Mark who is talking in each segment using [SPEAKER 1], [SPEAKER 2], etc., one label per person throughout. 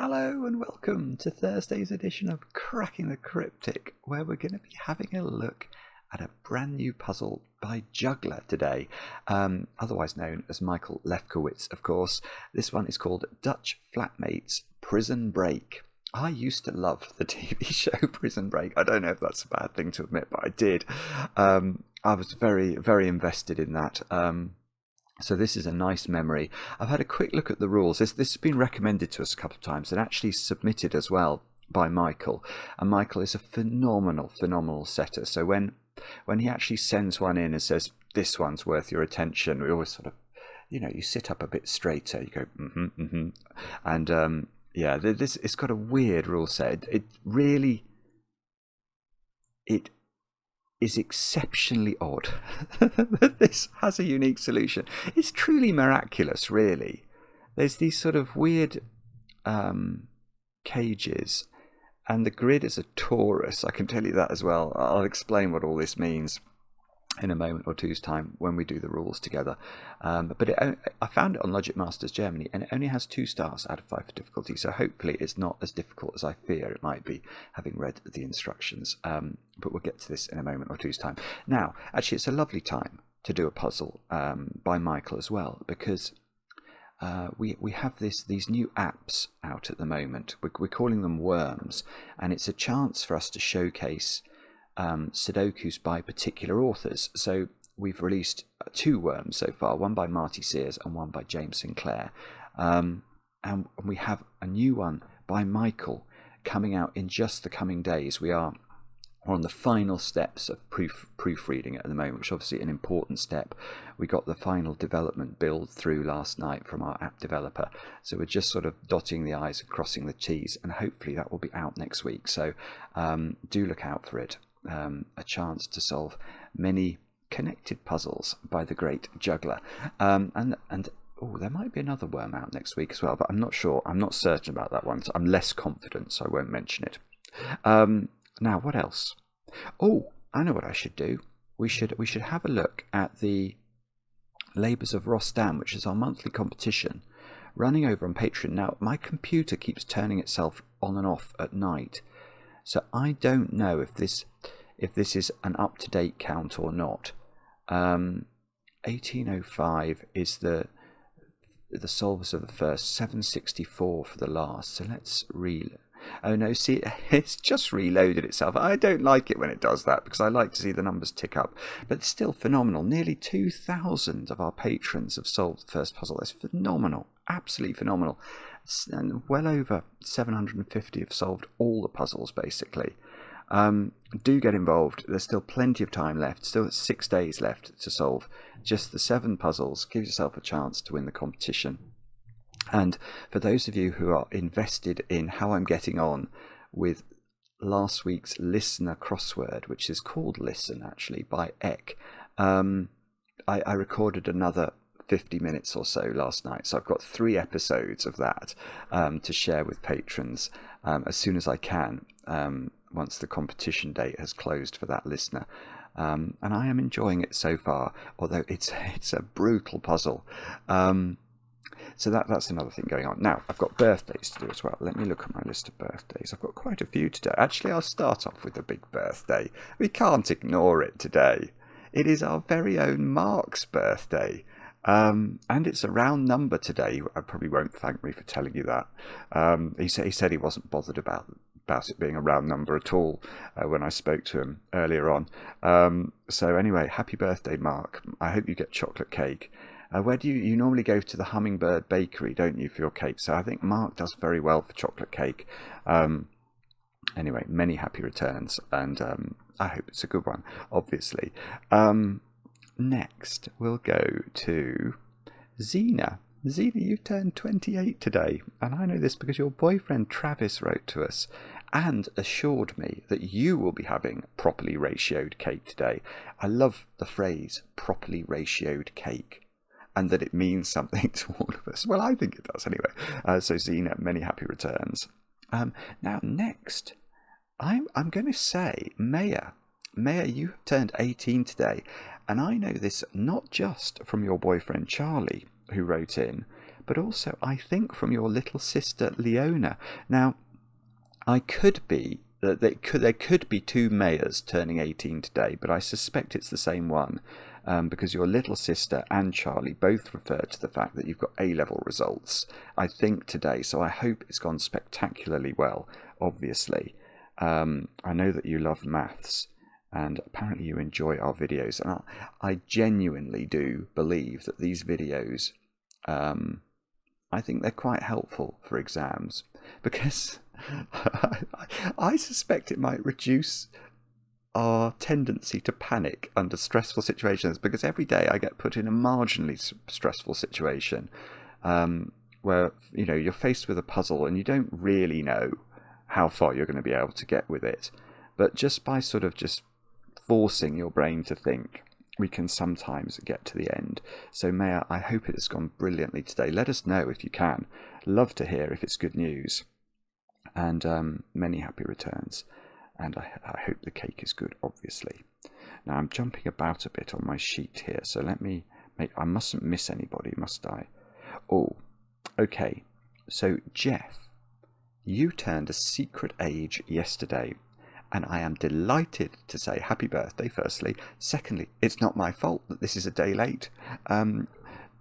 [SPEAKER 1] Hello and welcome to Thursday's edition of Cracking the Cryptic, where we're going to be having a look at a brand new puzzle by Juggler today, otherwise known as Michael Lefkowitz, of course. This one is called Dutch Flatmates Prison Break. I used to love the TV show Prison Break. I don't know if that's a bad thing to admit, but I did. I was very, very invested in that. So this is a nice memory. I've had a quick look at the rules. This has been recommended to us a couple of times and actually submitted as well by Michael. And Michael is a phenomenal setter. So when he actually sends one in and says, this one's worth your attention, we always sort of, you sit up a bit straighter. You go, And yeah, it's got a weird rule set. It is exceptionally odd that this has a unique solution. It's truly miraculous, really. There's these sort of weird cages, and the grid is a torus. I can tell you that as well. I'll explain what all this means in a moment or two's time when we do the rules together. But I found it on Logic Masters Germany, and it only has 2 stars out of 5 for difficulty, so hopefully it's not as difficult as I fear it might be, having read the instructions. But we'll get to this in a moment or two's time. Now, actually, it's a lovely time to do a puzzle by Michael as well, because we have these new apps out at the moment. We're calling them worms, and it's a chance for us to showcase Sudokus by particular authors. So we've released 2 worms so far, one by Marty Sears and one by James Sinclair. And we have a new one by Michael coming out in just the coming days. We're on the final steps of proofreading at the moment, which is obviously an important step. We got the final development build through last night from our app developer, so we're just sort of dotting the I's and crossing the T's, and hopefully that will be out next week. So do look out for it. A chance to solve many connected puzzles by the great Juggler. And there might be another worm out next week as well, but I'm not sure. I'm not certain about that one. So I'm less confident, so I won't mention it. Now, what else? Oh, I know what I should do. We should have a look at the Labours of Rostam, which is our monthly competition, running over on Patreon. Now, my computer keeps turning itself on and off at night, so I don't know if this is an up-to-date count or not. 1805 is the solvers of the first, 764 for the last. So let's Oh no, see, it's just reloaded itself. I don't like it when it does that, because I like to see the numbers tick up. But still phenomenal. Nearly 2,000 of our patrons have solved the first puzzle. That's phenomenal. Absolutely phenomenal. And well over 750 have solved all the puzzles, basically. Do get involved. There's still plenty of time left. Still 6 days left to solve just the 7 puzzles. Give yourself a chance to win the competition. And for those of you who are invested in how I'm getting on with last week's listener crossword, which is called Listen, actually, by Eck, I recorded another 50 minutes or so last night. So I've got 3 episodes of that to share with patrons as soon as I can, once the competition date has closed for that listener. And I am enjoying it so far, although it's a brutal puzzle. So that's another thing going on. Now, I've got birthdays to do as well. Let me look at my list of birthdays. I've got quite a few today. Actually, I'll start off with a big birthday. We can't ignore it today. It is our very own Mark's birthday. And it's a round number today. I probably won't thank me for telling you that. He said he wasn't bothered about it being a round number at all when I spoke to him earlier on. So anyway, happy birthday, Mark. I hope you get chocolate cake. Where do you normally go to the Hummingbird Bakery, don't you, for your cake? So I think Mark does very well for chocolate cake. Anyway, many happy returns, and I hope it's a good one, obviously. Next, we'll go to Zena. Zena, you turned 28 today, and I know this because your boyfriend Travis wrote to us and assured me that you will be having properly ratioed cake today. I love the phrase properly ratioed cake, and that it means something to all of us. Well, I think it does anyway. So Zena, many happy returns. Now, next, I'm going to say Maya. Maya, you have turned 18 today, and I know this not just from your boyfriend Charlie, who wrote in, but also I think from your little sister Leona. Now, there could be 2 Mayas turning 18 today, but I suspect it's the same one, because your little sister and Charlie both refer to the fact that you've got A-level results, I think, today. So I hope it's gone spectacularly well, obviously. I know that you love maths, and apparently you enjoy our videos. And I genuinely do believe that these videos, I think they're quite helpful for exams, because I suspect it might reduce our tendency to panic under stressful situations, because every day I get put in a marginally stressful situation, where you're faced with a puzzle and you don't really know how far you're going to be able to get with it, but just by sort of just forcing your brain to think, we can sometimes get to the end. So Maya, I hope it has gone brilliantly today. Let us know if you can. Love to hear if it's good news, and many happy returns. And I hope the cake is good, obviously. Now I'm jumping about a bit on my sheet here, so let me I mustn't miss anybody, must I? Oh, okay. So Jeff, you turned a secret age yesterday, and I am delighted to say happy birthday, firstly. Secondly, it's not my fault that this is a day late.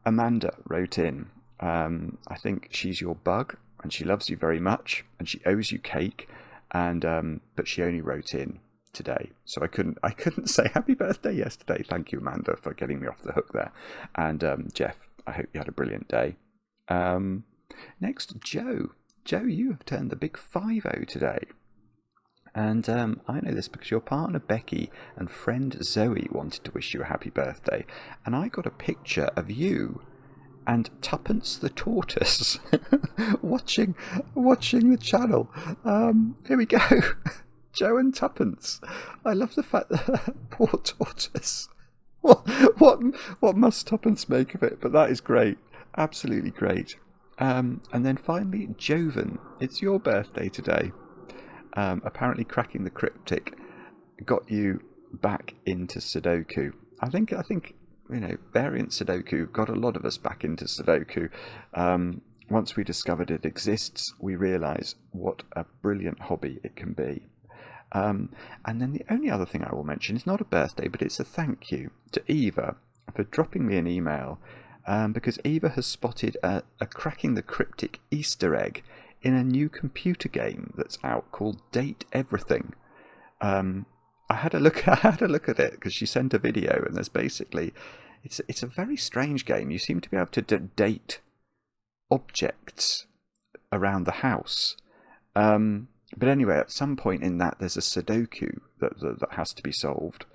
[SPEAKER 1] Amanda wrote in, I think she's your bug, and she loves you very much, and she owes you cake. And but she only wrote in today, so I couldn't say happy birthday yesterday. Thank you, Amanda, for getting me off the hook there. And Jeff, I hope you had a brilliant day. Next, Joe, you have turned the big 50 today, and I know this because your partner Becky and friend Zoe wanted to wish you a happy birthday, and I got a picture of you and Tuppence the tortoise watching the channel. Here we go. Joe and Tuppence. I love the fact that poor tortoise. What must Tuppence make of it? But that is great. Absolutely great. And then finally, Jovan. It's your birthday today. Apparently cracking the cryptic got you back into Sudoku. I think variant Sudoku got a lot of us back into Sudoku. Once we discovered it exists, we realise what a brilliant hobby it can be. And then the only other thing I will mention is not a birthday, but it's a thank you to Eva for dropping me an email, because Eva has spotted a cracking the cryptic Easter egg in a new computer game that's out called Date Everything. I had a look at it because she sent a video, and there's basically it's a very strange game. You seem to be able to date objects around the house, but anyway, at some point in that there's a Sudoku that has to be solved,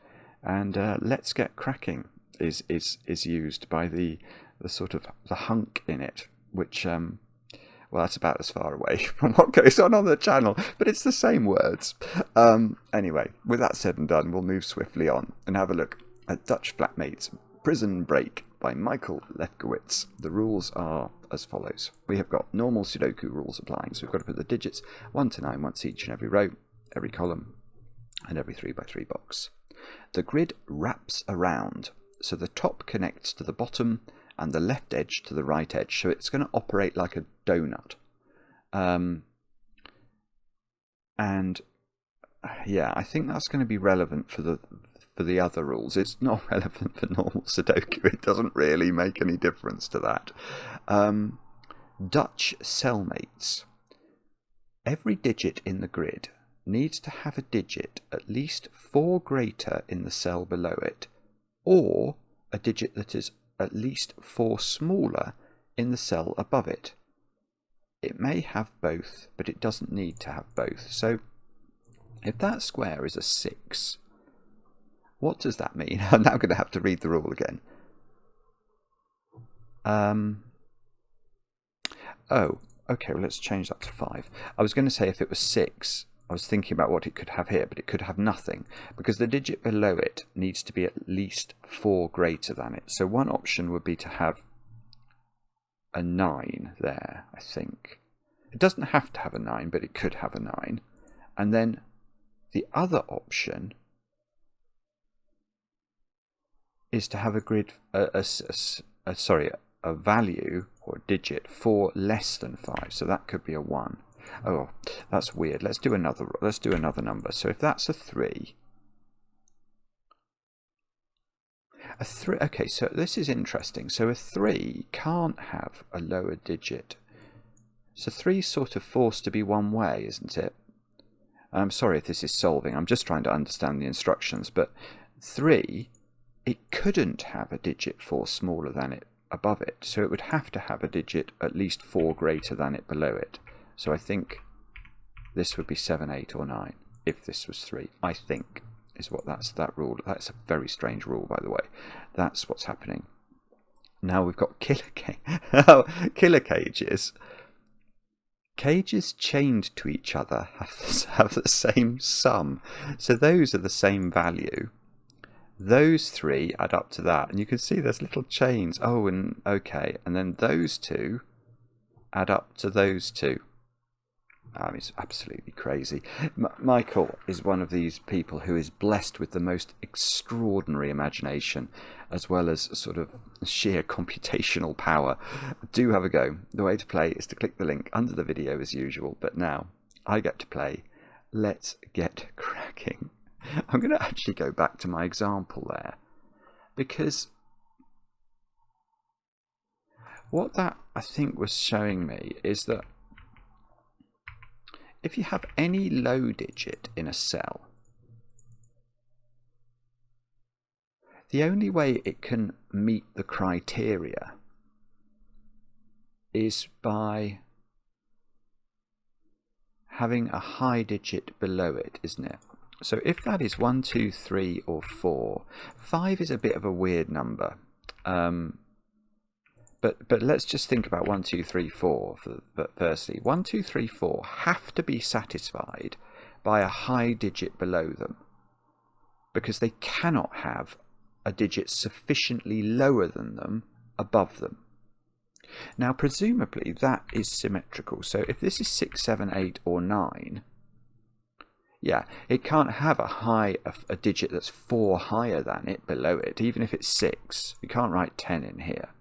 [SPEAKER 1] and Let's Get Cracking is used by the sort of the hunk in it, which well, that's about as far away from what goes on the channel, but it's the same words. Anyway, with that said and done, we'll move swiftly on and have a look at Dutch Flatmates Prison Break by Michael Lefkowitz. The rules are as follows. We have got normal Sudoku rules applying, so we've got to put the digits 1 to 9 once each in every row, every column, and every 3x3 box. The grid wraps around, so the top connects to the bottom and the left edge to the right edge, so it's going to operate like a donut. And yeah, I think that's going to be relevant for the other rules. It's not relevant for normal Sudoku. It doesn't really make any difference to that. Dutch CELLMATES. Every digit in the grid needs to have a digit at least 4 greater in the cell below it, or a digit that is at least 4 smaller in the cell above it. It may have both, but it doesn't need to have both. So if that square is a 6, what does that mean? I'm now going to have to read the rule again. Oh, okay, well, let's change that to 5. I was going to say if it was 6, I was thinking about what it could have here, but it could have nothing, because the digit below it needs to be at least 4 greater than it. So one option would be to have a 9 there, I think. It doesn't have to have a 9, but it could have a 9. And then the other option is to have a grid, a value or a digit for less than 5. So that could be a 1. Oh, that's weird. Let's do another number. So if that's a 3, okay, so this is interesting. So a 3 can't have a lower digit. So 3 is sort of forced to be one way, isn't it? I'm sorry if this is solving. I'm just trying to understand the instructions. But 3, it couldn't have a digit 4 smaller than it above it. So it would have to have a digit at least 4 greater than it below it. So I think this would be 7, 8, or 9 if this was 3. I think is what that rule. That's a very strange rule, by the way. That's what's happening. Now we've got killer cages. Cages chained to each other have the same sum. So those are the same value. Those 3 add up to that. And you can see there's little chains. Oh, and okay. And then those 2 add up to those 2. It's absolutely crazy. Michael is one of these people who is blessed with the most extraordinary imagination, as well as sort of sheer computational power. Do have a go. The way to play is to click the link under the video as usual, but now I get to play. Let's get cracking. I'm going to actually go back to my example there, because what that I think was showing me is that if you have any low digit in a cell, the only way it can meet the criteria is by having a high digit below it, isn't it? So if that is 1, 2, 3, or 4, 5 is a bit of a weird number. But let's just think about 1, 2, 3, 4. Firstly, 1, 2, 3, 4 have to be satisfied by a high digit below them, because they cannot have a digit sufficiently lower than them above them. Now, presumably that is symmetrical. So if this is 6, 7, 8, or 9, yeah, it can't have a digit that's 4 higher than it below it, even if it's 6. You can't write 10 in here.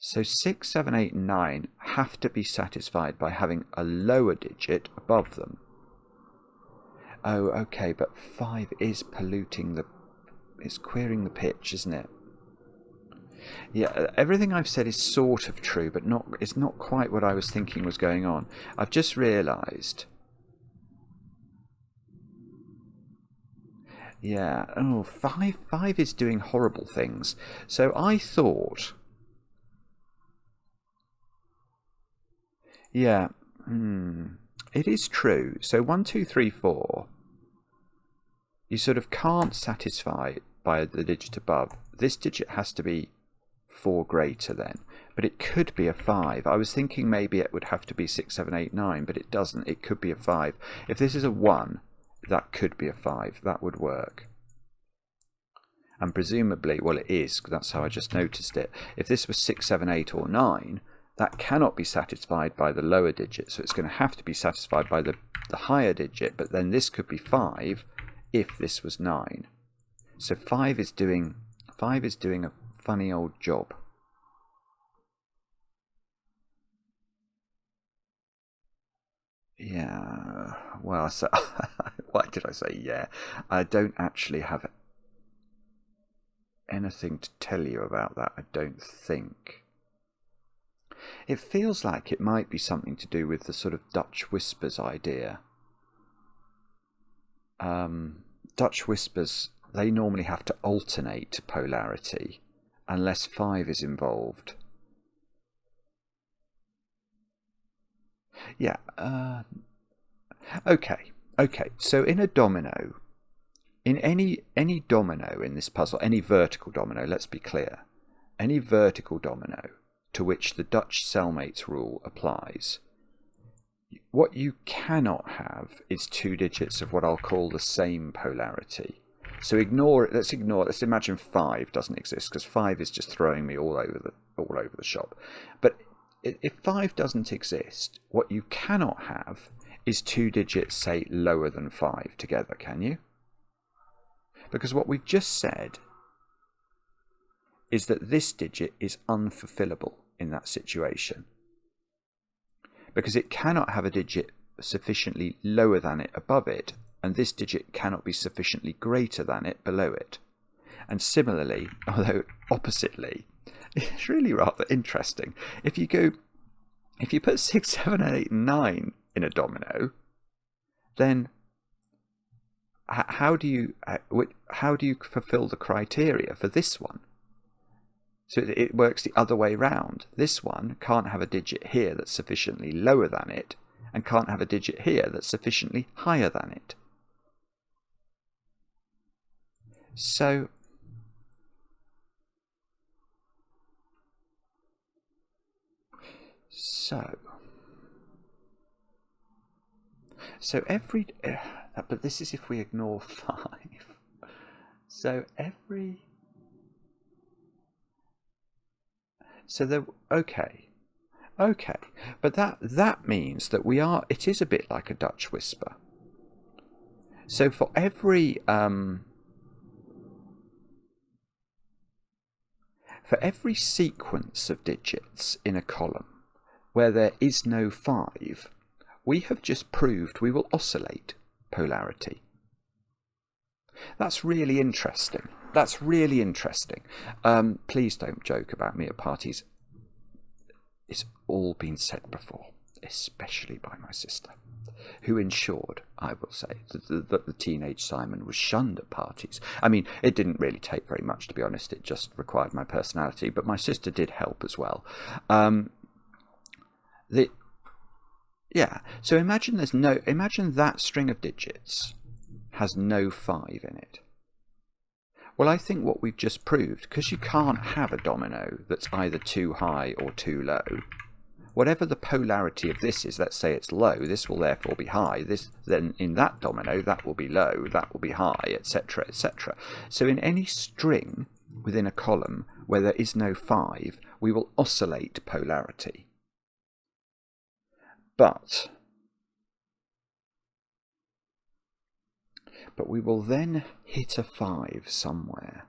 [SPEAKER 1] So 6, 7, 8, and 9 have to be satisfied by having a lower digit above them. Oh, okay, but 5 is it's queering the pitch, isn't it? Yeah, everything I've said is sort of true, but it's not quite what I was thinking was going on. I've just realised. Yeah, oh, 5 is doing horrible things. So I thought... Yeah, it is true. So 1, 2, 3, 4, you sort of can't satisfy by the digit above. This digit has to be 4 greater then, but it could be a 5. I was thinking maybe it would have to be 6, 7, 8, 9, but it doesn't. It could be a 5. If this is a 1, that could be a 5. That would work. And presumably, well, it is. That's how I just noticed it. If this was 6, 7, 8, or 9, that cannot be satisfied by the lower digit, so it's going to have to be satisfied by the higher digit, but then this could be 5 if this was 9. So 5 is doing a funny old job. Yeah, well, so why did I say yeah? I don't actually have anything to tell you about that, I don't think. It feels like it might be something to do with the sort of Dutch whispers idea. Dutch whispers, they normally have to alternate polarity unless 5 is involved. Yeah, okay, so in a domino, in any domino in this puzzle, any vertical domino, let's be clear, any vertical domino to which the Dutch CELLMATES rule applies, what you cannot have is 2 digits of what I'll call the same polarity. So ignore it. Let's imagine 5 doesn't exist, because 5 is just throwing me all over the shop. But if 5 doesn't exist, what you cannot have is 2 digits, say, lower than 5 together, can you? Because what we've just said is that this digit is unfulfillable in that situation, because it cannot have a digit sufficiently lower than it above it, and this digit cannot be sufficiently greater than it below it. And similarly, although oppositely, it's really rather interesting. If you put 6, 7, 8, and 9 in a domino, then how do you fulfill the criteria for this one? So it works the other way round. This one can't have a digit here that's sufficiently lower than it, and can't have a digit here that's sufficiently higher than it. So every, but this is if we ignore 5. So every, so there, okay, but that means that it is a bit like a Dutch whisper. So for every sequence of digits in a column where there is no 5, we have just proved we will oscillate polarity. That's really interesting. Please don't joke about me at parties. It's all been said before, especially by my sister, who ensured, I will say, that the teenage Simon was shunned at parties. I mean, it didn't really take very much, to be honest. It just required my personality, but my sister did help as well. So imagine that string of digits has no 5 in it. Well, I think what we've just proved, because you can't have a domino that's either too high or too low, whatever the polarity of this is, let's say it's low, this will therefore be high, then in that domino that will be low, that will be high, etc., etc. So in any string within a column where there is no 5, we will oscillate polarity. But we will then hit a 5 somewhere.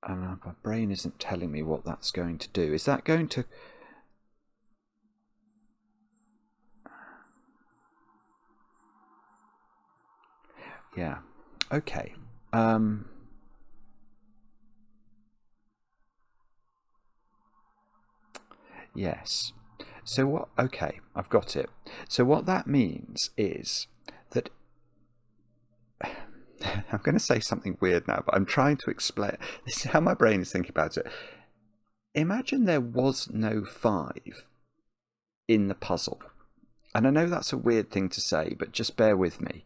[SPEAKER 1] And my brain isn't telling me what that's going to do. Is that going to... Yeah. Okay. Yes. So what? Okay, I've got it. So what that means is that I'm going to say something weird now, but I'm trying to explain. This is how my brain is thinking about it. Imagine there was no 5 in the puzzle. And I know that's a weird thing to say, but just bear with me.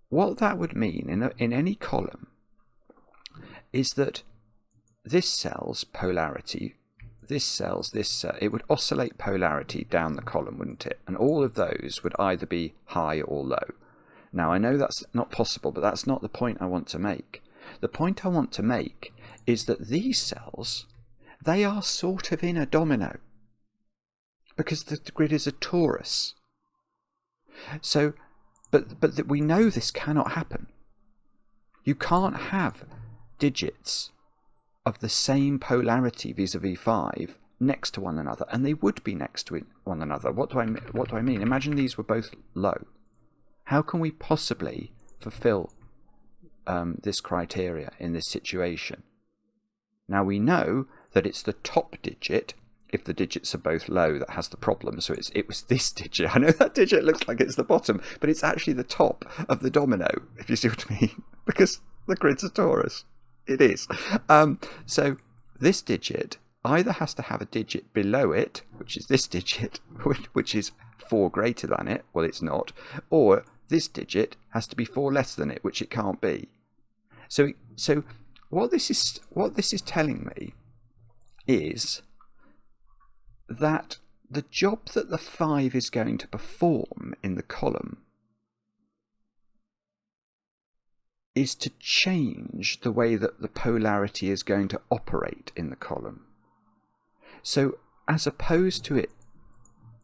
[SPEAKER 1] What that would mean in any column is that this cell's polarity, it would oscillate polarity down the column, wouldn't it? And all of those would either be high or low. Now, I know that's not possible, but that's not the point I want to make. The point I want to make is that these cells, they are sort of in a domino, because the grid is a torus. So, but we know this cannot happen. You can't have digits of the same polarity vis-a-vis 5 next to one another, and they would be next to one another. What do I mean? Imagine these were both low. How can we possibly fulfill this criteria in this situation? Now we know that it's the top digit, if the digits are both low, that has the problem. So it was this digit. I know that digit looks like it's the bottom, but it's actually the top of the domino, if you see what I mean, because the grid's a torus. It is. So this digit either has to have a digit below it, which is this digit, which is 4 greater than it. Well, it's not. Or this digit has to be 4 less than it, which it can't be. So what this is telling me is that the job that the 5 is going to perform in the column is to change the way that the polarity is going to operate in the column. So as opposed to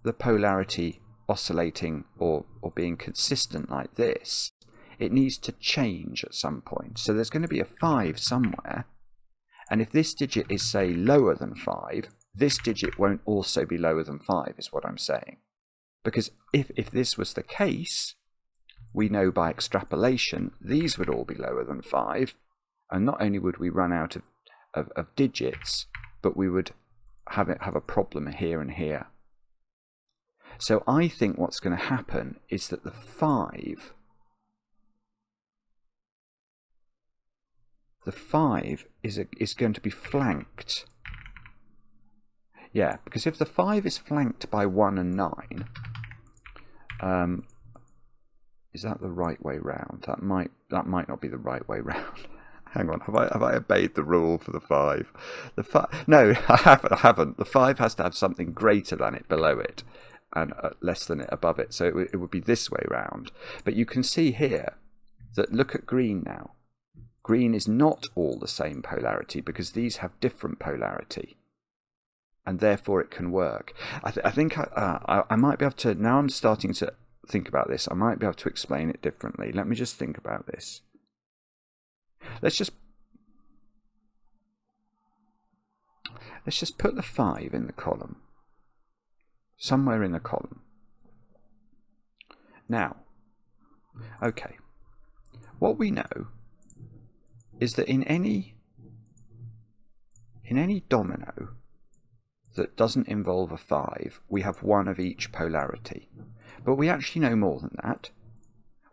[SPEAKER 1] the polarity oscillating or being consistent like this, it needs to change at some point. So there's going to be a 5 somewhere, and if this digit is, say, lower than 5, this digit won't also be lower than 5, is what I'm saying. Because if this was the case, we know by extrapolation these would all be lower than 5, and not only would we run out of digits, but we would have a problem here and here. So I think what's going to happen is that the 5 is going to be flanked. Yeah, because if the 5 is flanked by 1 and 9, is that the right way round? That might not be the right way round. Hang on, have I obeyed the rule for the 5? No, I haven't. The 5 has to have something greater than it below it, and less than it above it. So it would be this way round. But you can see here that, look at green now. Green is not all the same polarity, because these have different polarity, and therefore it can work. I think I might be able to, now I'm starting to think about this, I might be able to explain it differently. Let me just think about this. Let's just put the 5 in the column, somewhere in the column. Now, okay, what we know is that in any domino that doesn't involve a 5, we have 1 of each polarity. But we actually know more than that.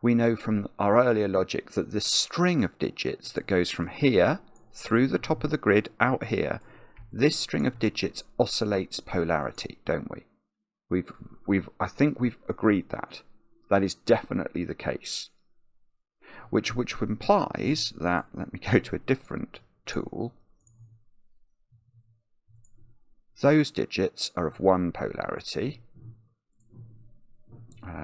[SPEAKER 1] We know from our earlier logic that the string of digits that goes from here through the top of the grid out here, this string of digits oscillates polarity, don't we? I think we've agreed that. That is definitely the case. Which implies that, let me go to a different tool, those digits are of 1 polarity.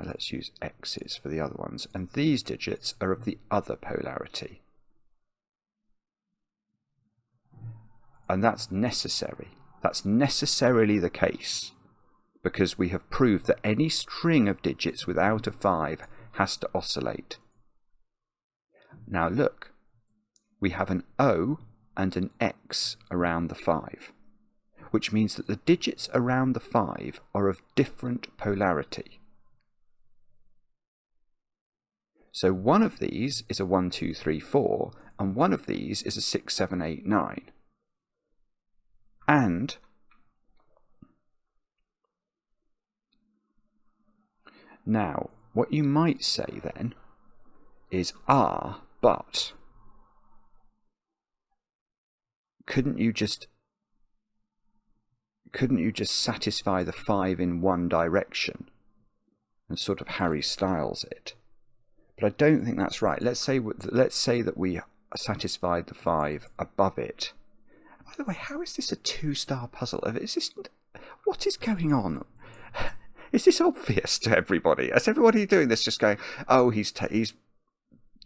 [SPEAKER 1] Let's use X's for the other ones, and these digits are of the other polarity. And that's necessary. That's necessarily the case, because we have proved that any string of digits without a 5 has to oscillate. Now look, we have an O and an X around the 5, which means that the digits around the 5 are of different polarity. So one of these is a 1, 2, 3, 4, and one of these is a 6, 7, 8, 9. And now, what you might say then is, but couldn't you just satisfy the 5 in one direction and sort of Harry Styles it? But I don't think that's right. Let's say that we satisfied the 5 above it. By the way, how is this a 2-star puzzle? What is going on? Is this obvious to everybody? Is everybody doing this just going, oh, he's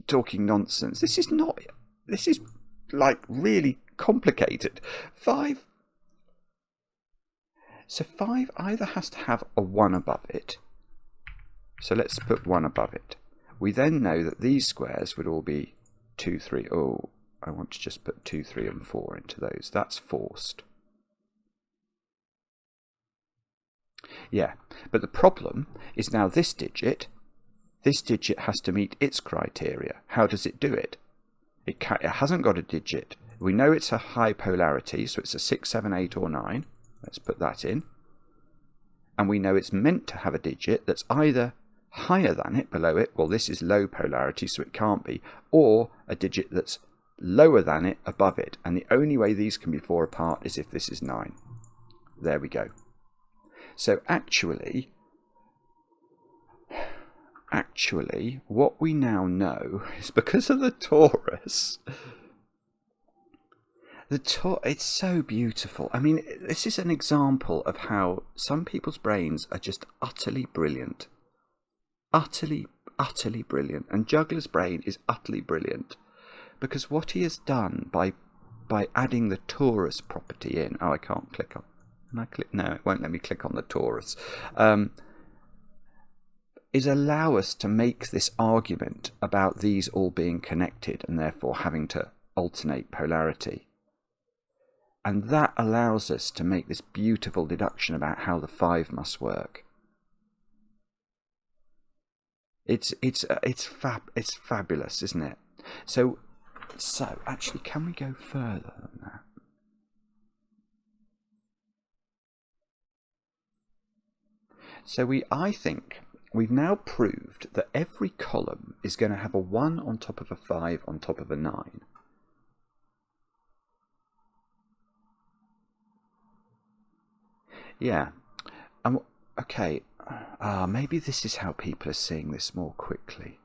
[SPEAKER 1] talking nonsense? This is not. This is like really complicated. 5. So 5 either has to have a 1 above it. So let's put 1 above it. We then know that these squares would all be 2, 3. Oh, I want to just put 2, 3, and 4 into those. That's forced. Yeah, but the problem is now this digit has to meet its criteria. How does it do it? It hasn't got a digit. We know it's a high polarity, so it's a 6, 7, 8, or 9. Let's put that in. And we know it's meant to have a digit that's either higher than it, below it, well, this is low polarity, so it can't be, or a digit that's lower than it, above it. And the only way these can be 4 apart is if this is 9. There we go. So actually, what we now know is, because of the torus, it's so beautiful. I mean, this is an example of how some people's brains are just utterly brilliant. Utterly brilliant. And Juggler's brain is utterly brilliant, because what he has done by adding the torus property in. Oh, I can't click on. Can I click? No, it won't let me click on the torus. is allow us to make this argument about these all being connected and therefore having to alternate polarity. And that allows us to make this beautiful deduction about how the 5 must work. It's fabulous, isn't it? So actually, can we go further than that? So I think we've now proved that every column is going to have a 1 on top of a 5 on top of a 9. Yeah. Okay. Maybe this is how people are seeing this more quickly.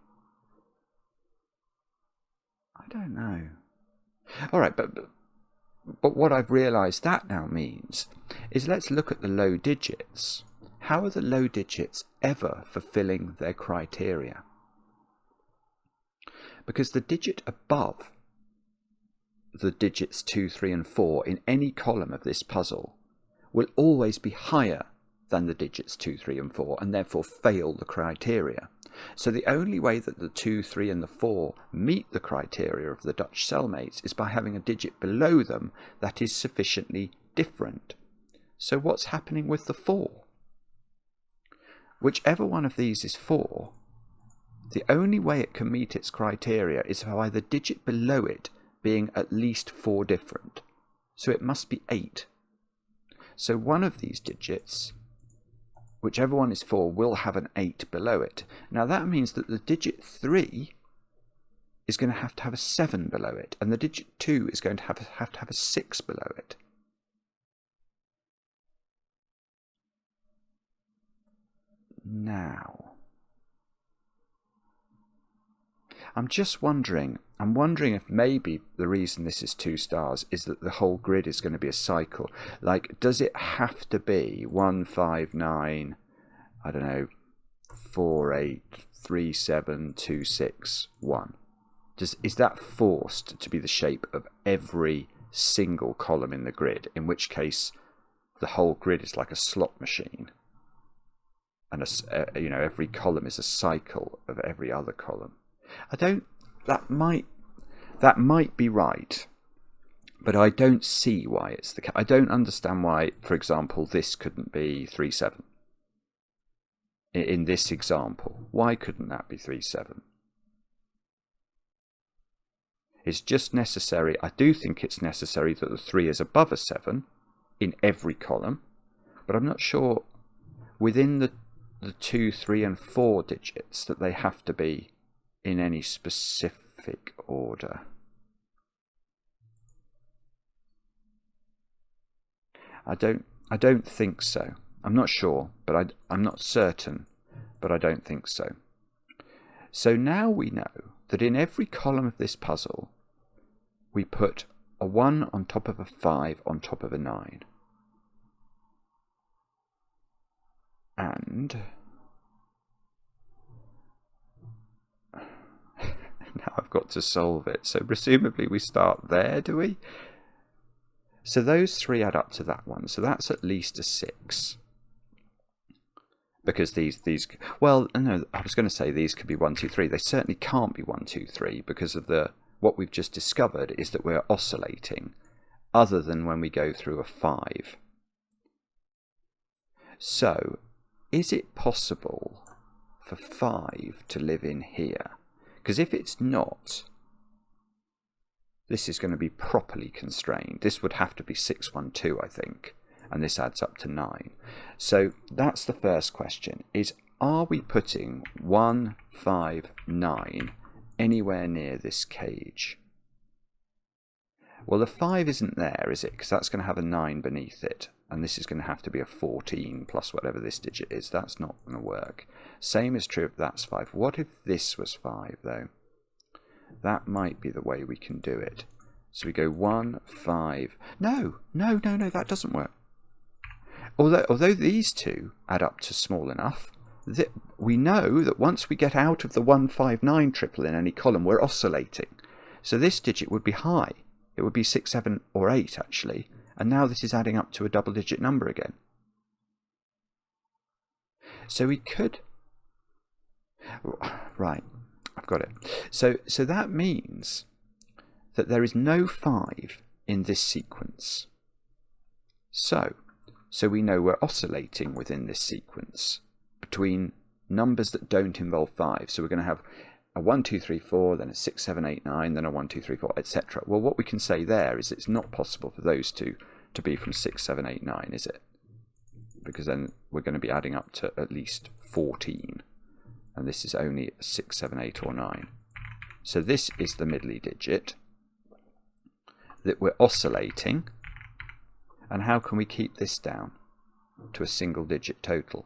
[SPEAKER 1] I don't know. All right, but what I've realised that now means is let's look at the low digits. How are the low digits ever fulfilling their criteria? Because the digit above the digits 2, 3 and 4 in any column of this puzzle will always be higher than the digits 2, 3 and 4 and therefore fail the criteria. So the only way that the 2, 3 and the 4 meet the criteria of the Dutch CELLMATES is by having a digit below them that is sufficiently different. So what's happening with the 4? Whichever one of these is 4, the only way it can meet its criteria is by the digit below it being at least 4 different. So it must be 8. So one of these digits, whichever one is 4, will have an 8 below it. Now that means that the digit 3 is going to have a 7 below it, and the digit 2 is going to have a 6 below it. Now, I'm wondering if maybe the reason this is 2 stars is that the whole grid is going to be a cycle. Like, does it have to be 1, 5, 9, I don't know, 4, 8, 3, 7, 2, 6, 1? Is that forced to be the shape of every single column in the grid, in which case the whole grid is like a slot machine? And every column is a cycle of every other column. That might be right, but I don't see why it's the case. I don't understand why, for example, this couldn't be 3, 7. In this example, why couldn't that be 3, 7? It's just necessary. I do think it's necessary that the 3 is above a 7 in every column, but I'm not sure within the 2, 3 and 4 digits that they have to be in any specific order. I don't think so. I'm not sure, but I'm not certain, but I don't think so. So now we know that in every column of this puzzle we put a 1 on top of a 5 on top of a 9. And now I've got to solve it. So presumably we start there, do we? So those 3 add up to that one. So that's at least a 6. Because these well, no, I was going to say these could be 1, 2, 3. They certainly can't be 1, 2, 3 because of what we've just discovered is that we're oscillating, other than when we go through a 5. So, is it possible for 5 to live in here? Because if it's not, this is going to be properly constrained. This would have to be 6, 1, 2, I think. And this adds up to 9. So that's the first question, is are we putting 1, 5, 9 anywhere near this cage? Well, the 5 isn't there, is it? Because that's going to have a 9 beneath it. And this is going to have to be a 14 plus whatever this digit is. That's not going to work. Same is true if that's 5. What if this was 5, though? That might be the way we can do it. So we go 1, 5. No, that doesn't work. Although these two add up to small enough, we know that once we get out of the 1, 5, 9 triple in any column, we're oscillating. So this digit would be high. It would be 6, 7 or 8 actually. And now this is adding up to a double-digit number again. So we could Right, I've got it. So that means that there is no 5 in this sequence. So we know we're oscillating within this sequence between numbers that don't involve 5. So we're going to have a 1, 2, 3, 4, then a 6, 7, 8, 9, then a 1, 2, 3, 4, etc. Well, what we can say there is it's not possible for those two to be from 6, 7, 8, 9, is it? Because then we're going to be adding up to at least 14. And this is only 6, 7, 8, or 9. So this is the middly digit that we're oscillating. And how can we keep this down to a single digit total?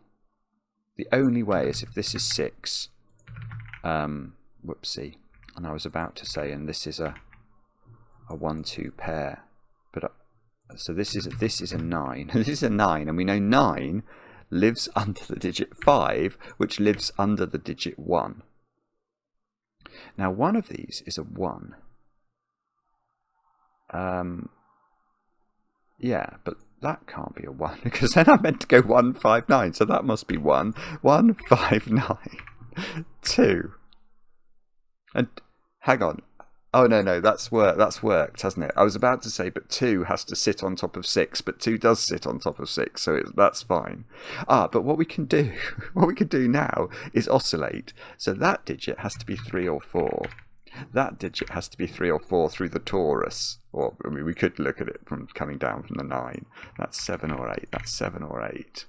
[SPEAKER 1] The only way is if this is 6, whoopsie, and I was about to say, and this is a 1, 2 pair, but so this is a 9, this is a 9, and we know 9 lives under the digit 5, which lives under the digit 1. Now one of these is a 1. Yeah, but that can't be a 1 because then I meant to go 1, 5, 9, so that must be 1, 1, 5, 9, 2. And hang on. Oh no, that's worked, hasn't it? I was about to say, but 2 has to sit on top of 6, but 2 does sit on top of 6, so that's fine. But what we can do now is oscillate. So that digit has to be 3 or 4. That digit has to be 3 or 4 through the torus. Or I mean, we could look at it from coming down from the 9. That's 7 or 8. That's 7 or 8.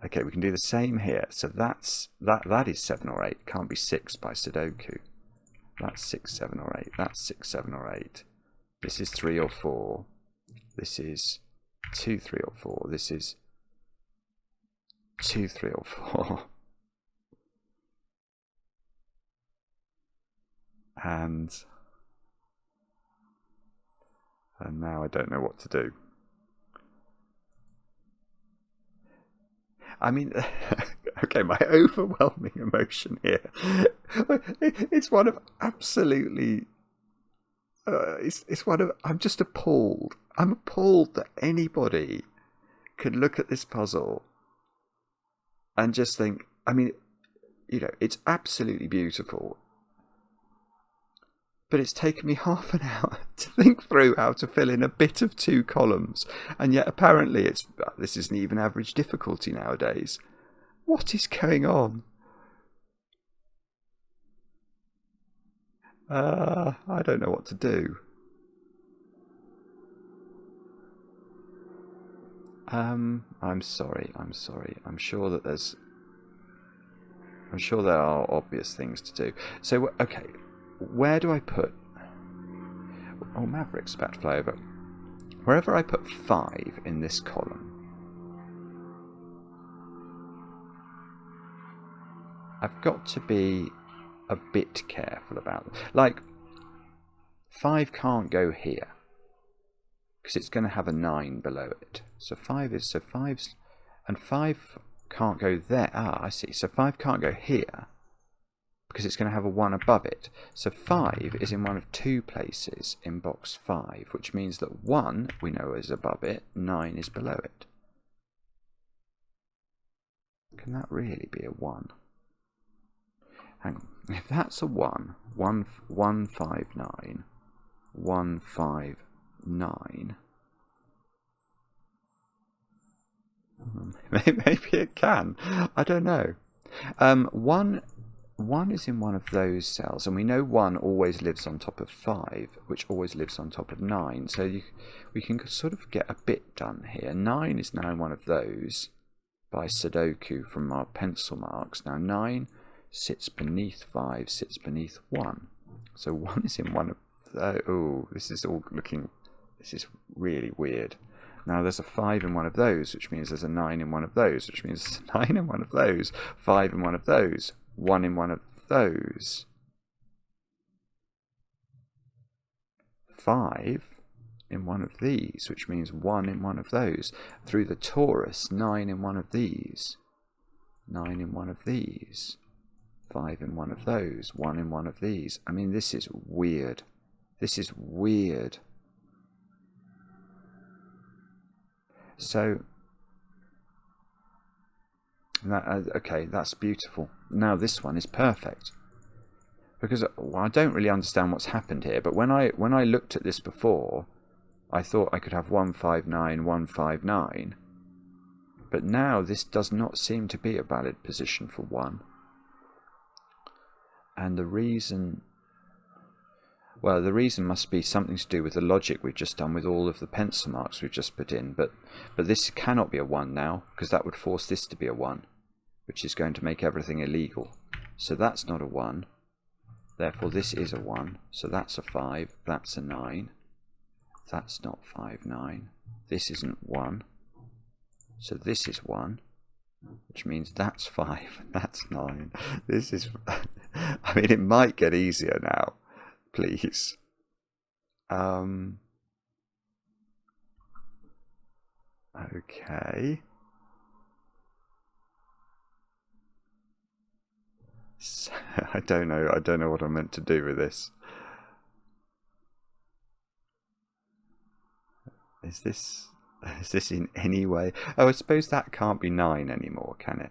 [SPEAKER 1] Okay, we can do the same here. So that is 7 or 8. Can't be 6 by Sudoku. That's 6, 7 or 8. That's 6, 7 or 8. This is 3 or 4. This is 2, 3 or 4. This is 2, 3 or 4. And now I don't know what to do. I mean, okay, my overwhelming emotion here. It's one of absolutely. It's one of. I'm just appalled. I'm appalled that anybody could look at this puzzle and just think. I mean, you know, it's absolutely beautiful. But it's taken me half an hour to think through how to fill in a bit of 2 columns, and yet apparently this isn't even average difficulty nowadays. What is going on? I don't know what to do. I'm sorry. I'm sure that I'm sure there are obvious things to do. So, okay. Where do I put... Oh, Maverick's about to fly over. Wherever I put 5 in this column, I've got to be a bit careful about it. Like, 5 can't go here, because it's going to have a 9 below it. So 5's... And 5 can't go there. I see. So 5 can't go here, because it's going to have a 1 above it. So 5 is in one of 2 places in box 5, which means that 1 we know is above it, 9 is below it. Can that really be a 1? Hang on. If that's a 1, 1, 1, 5, 9, 1, 5, 9. Maybe it can. I don't know. 1 is in one of those cells, and we know 1 always lives on top of 5, which always lives on top of 9. So we can sort of get a bit done here. 9 is now in one of those by Sudoku from our pencil marks. Now 9 sits beneath 5, sits beneath 1. So 1 is in one of those. Oh, this is really weird. Now there's a 5 in one of those, which means there's a 9 in one of those, which means there's a 9 in one of those, 5 in one of those, 1 in one of those, 5 in one of these, which means 1 in one of those. Through the torus, 9 in one of these, 9 in one of these, 5 in one of those, 1 in one of these. I mean, this is weird. This is weird. So Okay, that's beautiful. Now this one is perfect. Because I don't really understand what's happened here, but when I looked at this before, I thought I could have 159, 159. But now this does not seem to be a valid position for 1. And the reason must be something to do with the logic we've just done with all of the pencil marks we've just put in. But this cannot be a 1 now, because that would force this to be a 1, which is going to make everything illegal. So that's not a 1. Therefore, this is a 1. So that's a 5. That's a 9. That's not 5, 9. This isn't 1. So this is 1, which means that's 5. That's 9. This is... I mean, it might get easier now. Please. Okay. So, I don't know what I'm meant to do with this. Is this in any way... Oh, I suppose that can't be 9 anymore, can it?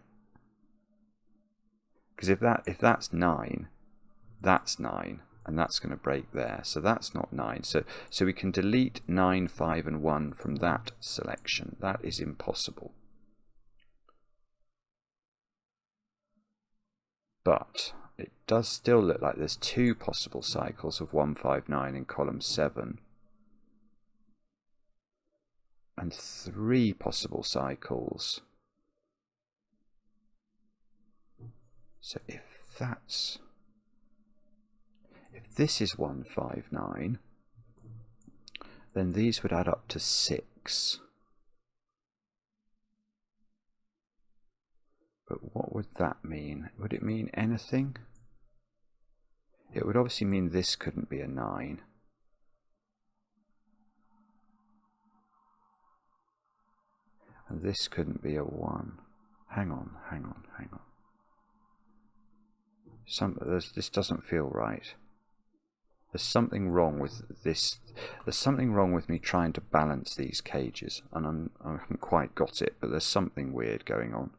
[SPEAKER 1] Because if that's 9, that's 9, and that's going to break there. So that's not 9. So we can delete 9, 5, and 1 from that selection. That is impossible. But it does still look like there's 2 possible cycles of 159 in column 7. And 3 possible cycles. So if this is 159, then these would add up to 6. But what would that mean? Would it mean anything? It would obviously mean this couldn't be a 9. And this couldn't be a 1. Hang on. This doesn't feel right. There's something wrong with this. There's something wrong with me trying to balance these cages. And I haven't quite got it, but there's something weird going on.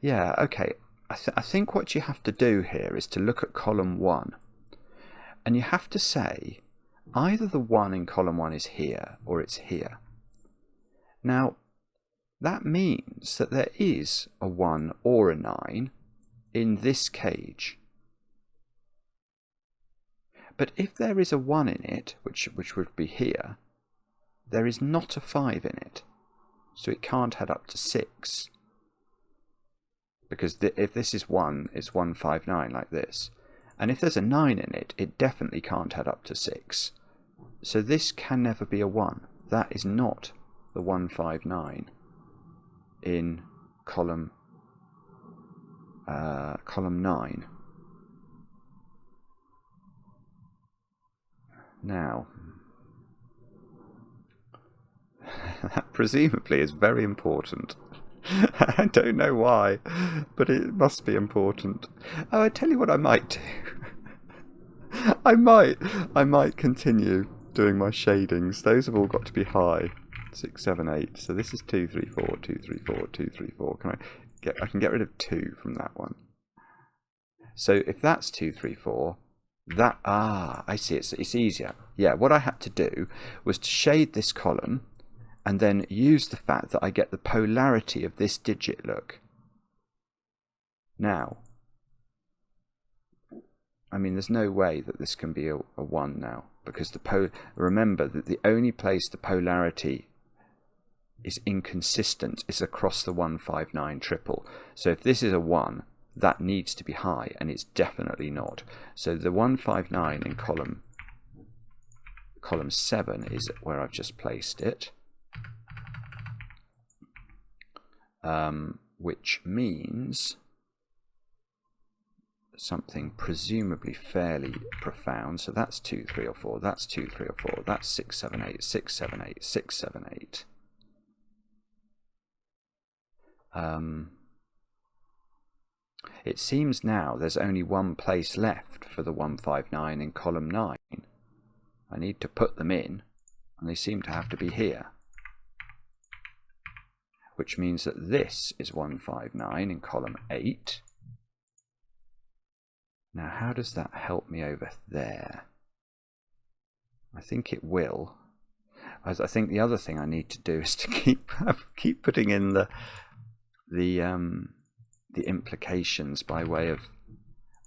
[SPEAKER 1] Yeah, okay. I think what you have to do here is to look at column 1. And you have to say, either the 1 in column 1 is here, or it's here. Now, that means that there is a 1 or a 9 in this cage. But if there is a 1 in it, which would be here, there is not a 5 in it. So it can't add up to 6. Because if this is 1, it's 159 like this. And if there's a 9 in it, it definitely can't add up to 6. So this can never be a 1. That is not the 159 in column 9. Now, that presumably is very important. I don't know why, but it must be important. Oh, I tell you what I might do. I might continue doing my shadings. Those have all got to be high. 6, 7, 8. So this is 2, 3, 4, 2, 3, 4, 2, 3, 4. I can get rid of 2 from that one. So if that's 2, 3, 4, I see, it's easier. Yeah, what I had to do was to shade this column and then use the fact that I get the polarity of this digit look. Now, I mean, there's no way that this can be a 1 now, because remember that the only place the polarity is inconsistent is across the 159 triple. So if this is a 1, that needs to be high, and it's definitely not. So the 159 in column 7 is where I've just placed it. Which means something presumably fairly profound. So that's 2, 3, or 4. That's 2, 3, or 4. That's 6, 7, 8. 6, 7, 8. 6, 7, 8. It seems now there's only one place left for the 159 in column 9. I need to put them in. and they seem to have to be here. Which means that this is 159 in column 8. Now, how does that help me over there? I think it will. I think the other thing I need to do is to keep putting in the implications by way of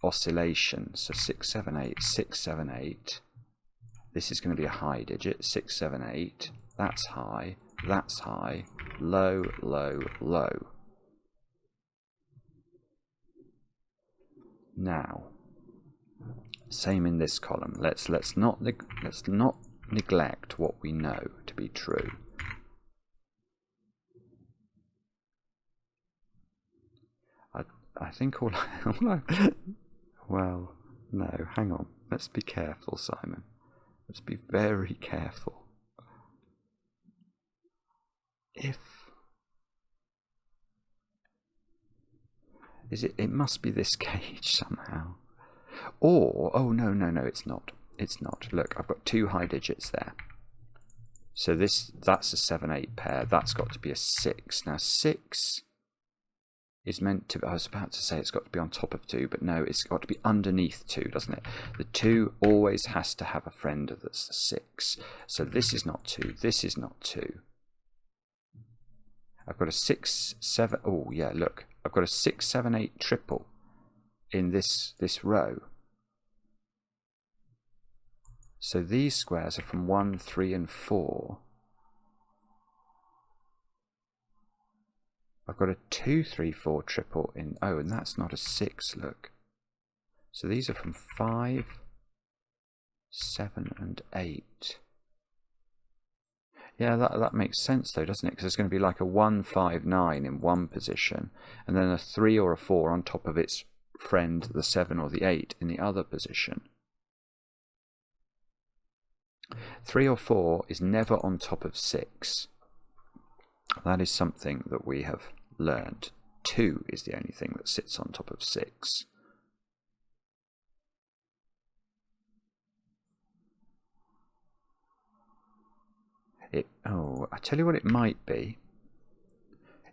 [SPEAKER 1] oscillation. So 6, 7, 8, 6, 7, 8. This is going to be a high digit. 6, 7, 8. That's high. That's high. Low, low, low. Now, same in this column. Let's not neglect what we know to be true. I think well, no, hang on. Let's be careful, Simon. Let's be very careful. It must be this cage somehow. Or, oh no, it's not. It's not. Look, I've got 2 high digits there. So that's a 7-8 pair. That's got to be a 6. Now 6 is meant to, I was about to say it's got to be on top of 2, but no, it's got to be underneath 2, doesn't it? The 2 always has to have a friend that's a 6. So this is not 2, this is not 2. I've got a 6, 7, oh yeah, look. I've got a 6, 7, 8 triple in this row. So these squares are from 1, 3 and 4. I've got a 2, 3, 4 triple in, oh, and that's not a 6, look. So these are from 5, 7 and 8. Yeah, that makes sense though, doesn't it? Because there's going to be like a 1, 5, 9 in one position, and then a 3 or a 4 on top of its friend, the 7 or the 8, in the other position. 3 or 4 is never on top of 6. That is something that we have learned. 2 is the only thing that sits on top of 6. Oh, I tell you what it might be.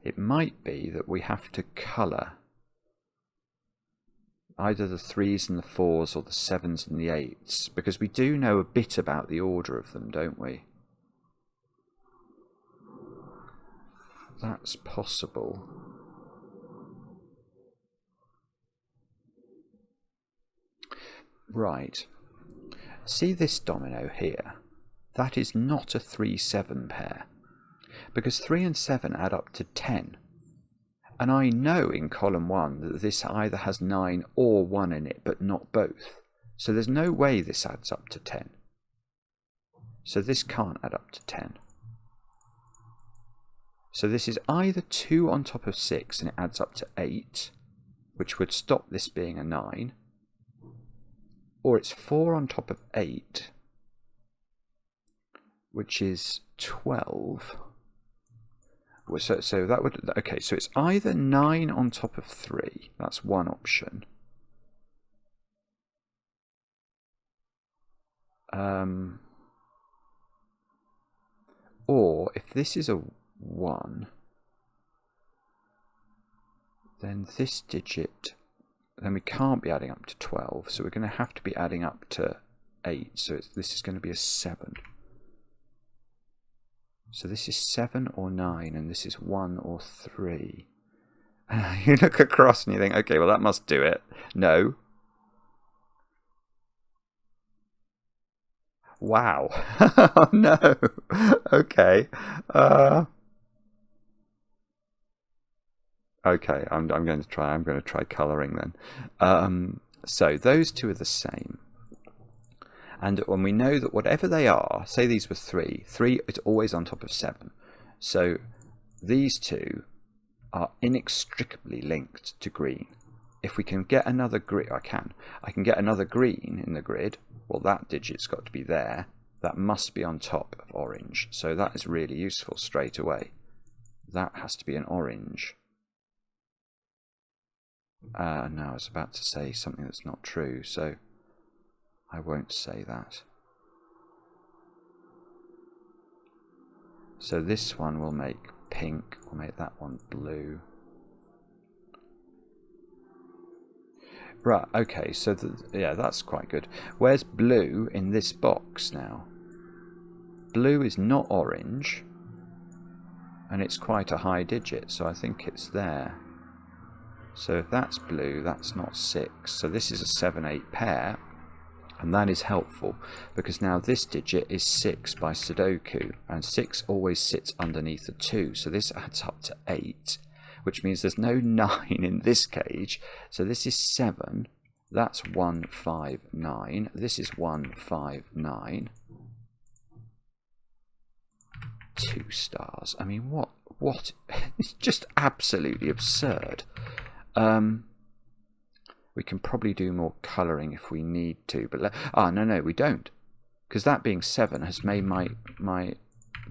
[SPEAKER 1] It might be that we have to colour either the 3s and the 4s or the 7s and the 8s, because we do know a bit about the order of them, don't we? That's possible. Right. See this domino here? That is not a 3-7 pair, because 3 and 7 add up to 10. And I know in column 1 that this either has 9 or 1 in it, but not both. So there's no way this adds up to 10. So this can't add up to 10. So this is either 2 on top of 6 and it adds up to 8, which would stop this being a 9, or it's 4 on top of 8, which is 12. So that would, okay, so it's either 9 on top of 3, that's one option. Or if this is a 1, then this digit, then we can't be adding up to 12, so we're going to have to be adding up to 8, so this is going to be a 7. So this is 7 or 9, and this is 1 or 3. You look across and you think, okay, well that must do it. No. Wow. Oh, no. Okay. Okay, I'm going to try colouring then. So those two are the same. And when we know that whatever they are, say these were 3 is always on top of 7. So these two are inextricably linked to green. If we can get another green, I can get another green in the grid, well that digit's got to be there. That must be on top of orange. So that is really useful straight away. That has to be an orange. No, I was about to say something that's not true, so I won't say that. So this one will make pink. We'll make that one blue. Right, okay, so yeah, that's quite good. Where's blue in this box now? Blue is not orange, and it's quite a high digit, so I think it's there. So if that's blue, that's not 6. So this is a 7-8 pair, and that is helpful because now this digit is 6 by Sudoku, and 6 always sits underneath a 2, so this adds up to 8, which means there's no 9 in this cage. So this is 7, that's 1, 5, 9, this is 1, 5, 9. 2 stars. I mean, what? It's just absolutely absurd. We can probably do more colouring if we need to, but no, we don't, because that being 7 has made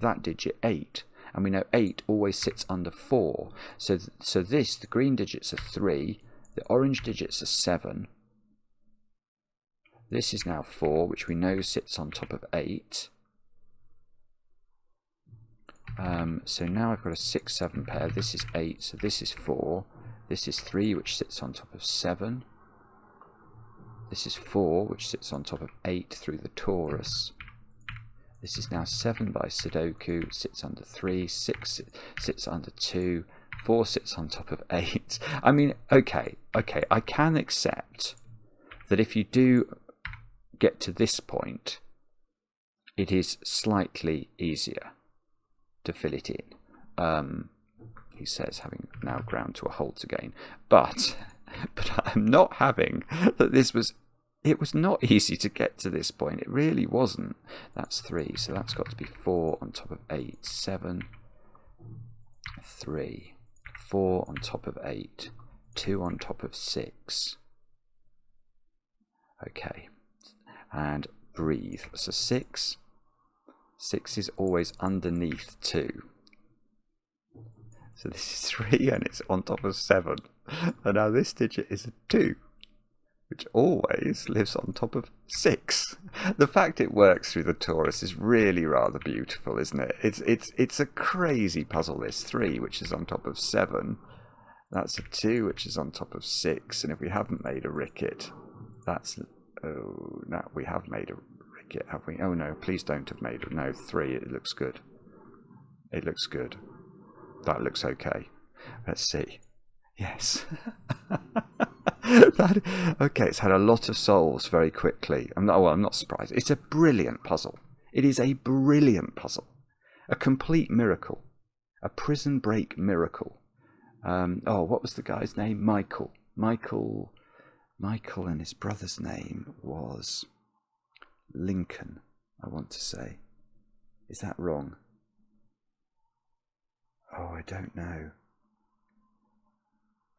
[SPEAKER 1] that digit 8, and we know 8 always sits under 4. So the green digits are 3, the orange digits are 7. This is now 4, which we know sits on top of 8. So now I've got a 6, 7 pair. This is 8, so this is 4. This is 3, which sits on top of 7. This is 4, which sits on top of 8 through the torus. This is now 7 by Sudoku, sits under 3, 6 sits under 2, 4 sits on top of 8. I mean, okay, I can accept that if you do get to this point, it is slightly easier to fill it in. He says, having now ground to a halt again. But I'm not having that it was not easy to get to this point. It really wasn't. That's 3, so that's got to be 4 on top of 8, 7, 3, 4 on top of 8, 2 on top of 6. Okay, and breathe. So 6 is always underneath 2. So this is 3 and it's on top of 7. And now this digit is a 2, which always lives on top of 6. The fact it works through the torus is really rather beautiful, isn't it? It's a crazy puzzle, this 3, which is on top of 7. That's a 2, which is on top of 6. And if we haven't made a ricket, that's... Oh, no, we have made a ricket, have we? Oh no, please don't have made it. No, 3, it looks good. It looks good. That looks okay. Let's see. Yes. Okay, it's had a lot of souls very quickly. I'm not surprised. It's a brilliant puzzle. It is a brilliant puzzle. A complete miracle. A prison break miracle. What was the guy's name? Michael. Michael, and his brother's name was Lincoln, I want to say. Is that wrong? Oh, I don't know.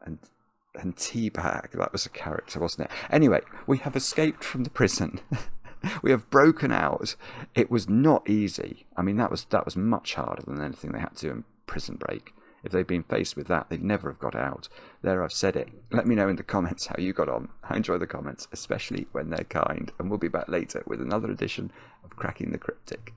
[SPEAKER 1] And Teabag, that was a character, wasn't it? Anyway, we have escaped from the prison. We have broken out. It was not easy. I mean, that was much harder than anything they had to do in Prison Break. If they'd been faced with that, they'd never have got out. There, I've said it. Let me know in the comments how you got on. I enjoy the comments, especially when they're kind. And we'll be back later with another edition of Cracking the Cryptic.